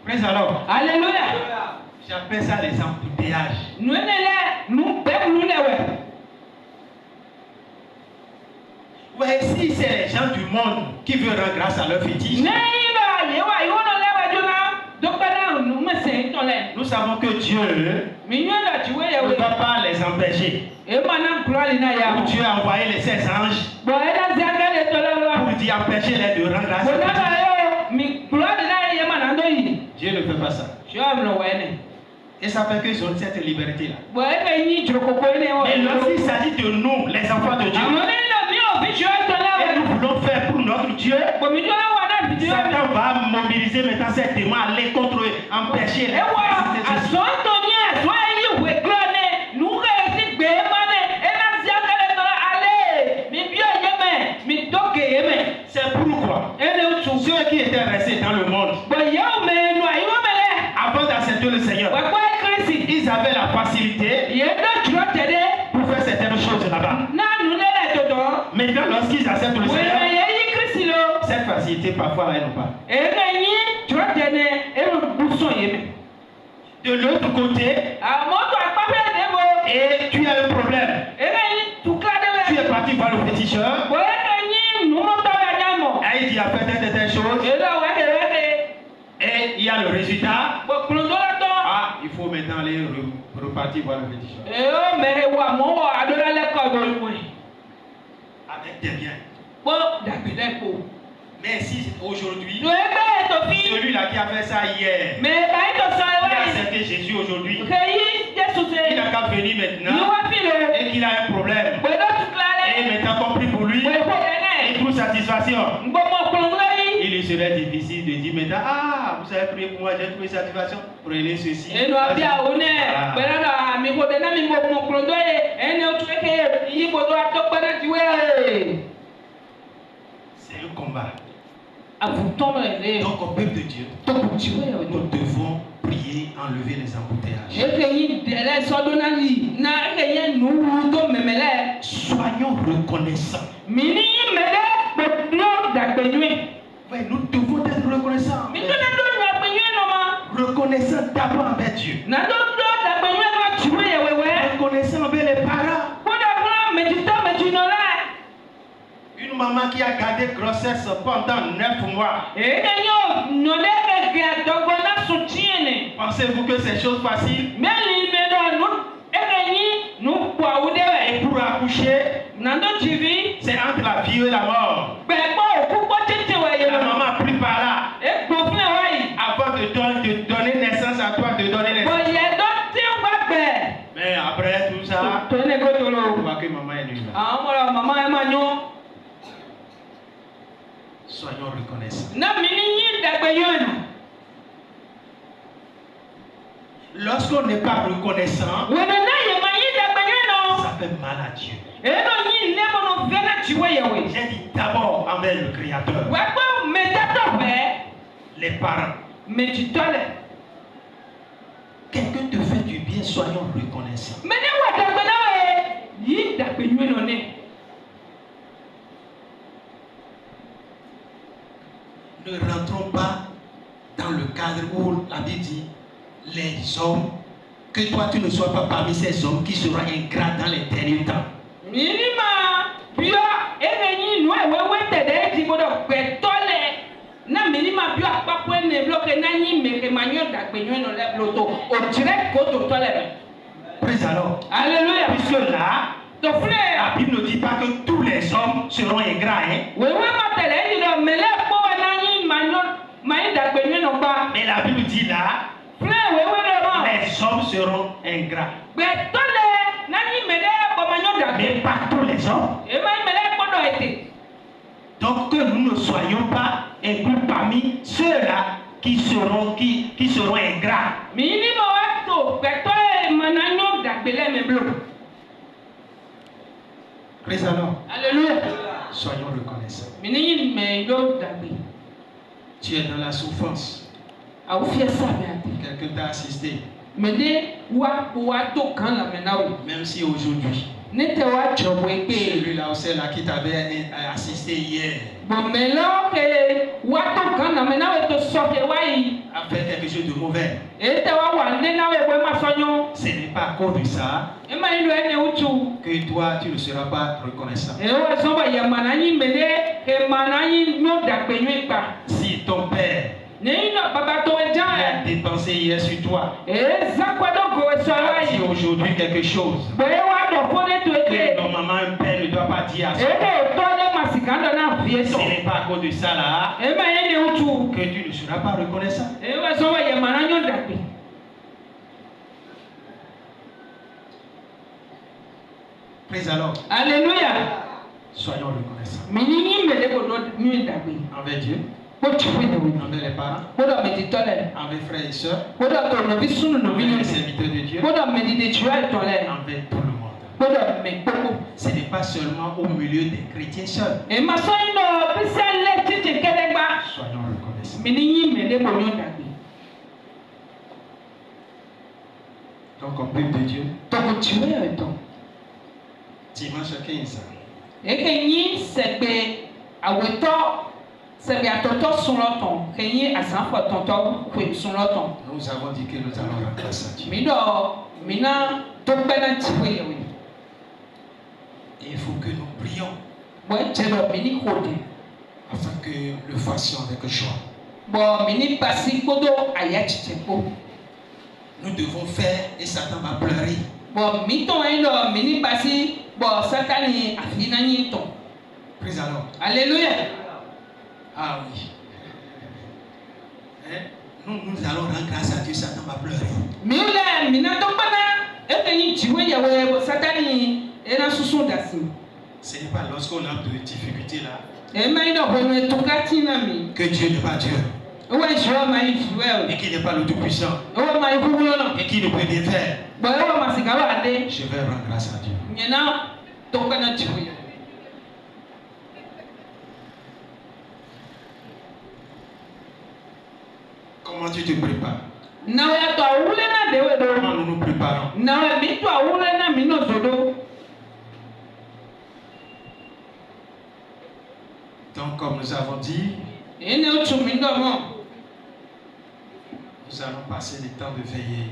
Praise the Lord. Alléluia. J'appelle ça les embouteillages. Nous Ouais, si c'est les gens du monde qui veulent rendre grâce à leur fétiche, nous savons que Dieu ne va pas les empêcher. Dieu a envoyé les 16 anges pour dire empêcher-les de rendre grâce à leur fétiche. Dieu ne fait pas ça. Et ça fait qu'ils ont cette liberté-là. Mais lorsqu'il s'agit de nous, les enfants de Dieu, et nous voulons faire pour notre Dieu, Satan va mobiliser maintenant ces démons, aller contre eux, empêcher les c'est pourquoi ceux qui étaient restés dans le monde, avant d'accepter le Seigneur, ils avaient la facilité pour faire certaines choses là-bas. Maintenant, lorsqu'ils acceptent le Seigneur, cette facilité parfois là, ils n'ont pas. De l'autre côté, et tu as un problème. Tu es parti voir le féticheur. Et il dit à faire telle chose. Et il y a le résultat. Ah, il faut maintenant aller repartir voir le féticheur. Avec des biens. Mais si aujourd'hui, celui-là qui a fait ça hier, il a accepté Jésus aujourd'hui, il n'a qu'à venir maintenant et qu'il a un problème. Et maintenant compris pour lui, et pour satisfaction. Il lui serait difficile de dire maintenant, ah, vous avez prié pour moi, j'ai trouvé satisfaction, prenez ceci. C'est un combat. Donc au peuple de Dieu, nous devons prier, enlever les embouteillages. Soyons reconnaissants. Ouais, nous devons être reconnaissants. Reconnaissants d'abord envers Dieu. Reconnaissants envers les parents. Une maman qui a gardé grossesse pendant 9 mois. Pensez-vous que c'est chose facile? Et pour accoucher, c'est entre la vie et la mort. La maman a pris par là. Avant de donner naissance à toi, de donner naissance. Mais après tout ça, on voit que maman est nulle. Soyons reconnaissants. Lorsqu'on n'est pas reconnaissant, ça fait mal à Dieu. J'ai dit d'abord envers le Créateur, les parents. Quelqu'un te fait du bien, soyons reconnaissants. Ne rentrons pas dans le cadre où la Bible dit les hommes, que toi tu ne sois pas parmi ces hommes qui seront ingrats dans les derniers temps. Praise alors. Alléluia. Puisque là, la Bible ne dit pas que tous les hommes seront ingrats. Mais la Bible dit là, les hommes seront ingrats. Mais pas tous les hommes. Donc que nous ne soyons pas inclus parmi ceux-là qui seront ingrats. Praise alors. Alléluia. Soyons reconnaissants. Tu es dans la souffrance. Quelqu'un t'a assisté. Même si aujourd'hui, Celui-là aussi là qui t'avait assisté hier. Bon, mais là, a fait quelque chose de mauvais. Ce n'est pas à cause de ça que toi tu ne seras pas reconnaissant. Si ton père a dépensé hier sur toi, et dit aujourd'hui quelque chose que normalement un père ne doit pas dire à son père. Ce n'est pas à cause de ça là que tu ne seras pas reconnaissant. Praise the Lord. Alléluia. Soyons reconnaissants. Envers Dieu. Envers les parents, envers frères et sœurs, envers les serviteurs de Dieu, envers tout le monde. Ce n'est pas seulement au milieu des chrétiens seuls. Soyons reconnaissants. Donc, au peuple de Dieu, dimanche 15. Nous avons dit que nous allons rendre grâce à Dieu. Et il faut que nous prions afin que nous fassions avec joie. Nous devons faire et Satan va pleurer. Praise the Lord. Alléluia. Ah oui. Nous allons rendre grâce à Dieu, Satan va pleurer. Ce n'est pas lorsqu'on a de difficultés là que Dieu n'est pas Dieu. Et qu'il n'est pas le Tout-Puissant. Et qu'il ne peut rien faire. Je vais rendre grâce à Dieu. Comment tu te prépares? Comment nous nous préparons? Donc, comme nous avons dit, nous allons passer le temps de veiller.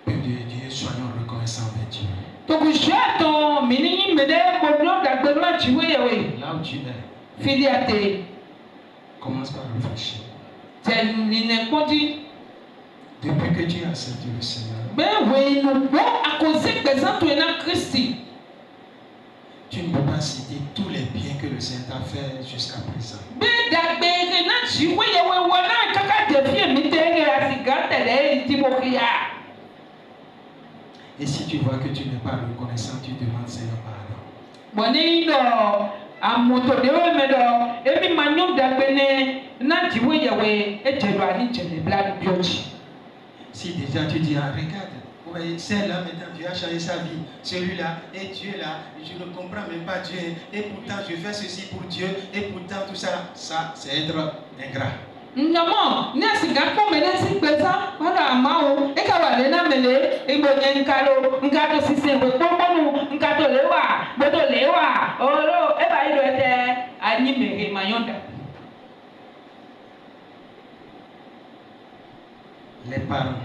Peuple de Dieu, soyons reconnaissants avec Dieu. Là où tu es, commence par réfléchir. Depuis que tu as accepté le Seigneur, tu ne peux pas citer tous les biens que le Seigneur t'a fait jusqu'à présent. Et si tu vois que tu n'es pas reconnaissant, tu demandes Seigneur pardon. Si déjà tu dis, ah, regarde, celle-là maintenant Dieu a changé sa vie, celui-là et Dieu là, je ne comprends même pas Dieu, et pourtant je fais ceci pour Dieu, et pourtant tout ça, ça c'est être ingrat. Les parents.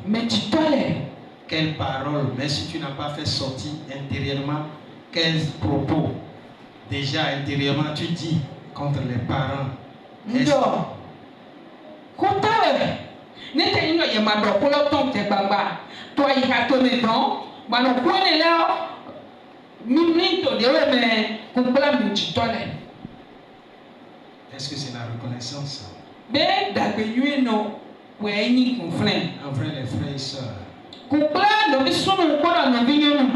Mais tu tolères. Quelles paroles, mais si tu n'as pas fait sortir intérieurement, quels propos déjà intérieurement tu dis contre les parents? Non. Est-ce que c'est la reconnaissance? Un frère, les frères et sœurs.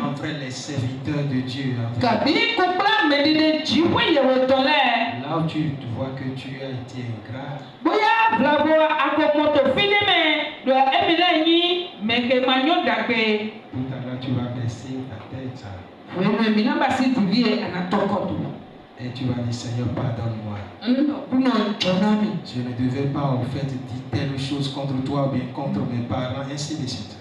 Un frère, les serviteurs de Dieu. Là où tu vois que tu as été ingrat. Tout à l'heure, tu vas baisser ta tête. Et tu vas dire, Seigneur, pardonne-moi. Je ne devais pas en fait dire telle chose contre toi ou bien contre mes parents, ainsi de suite.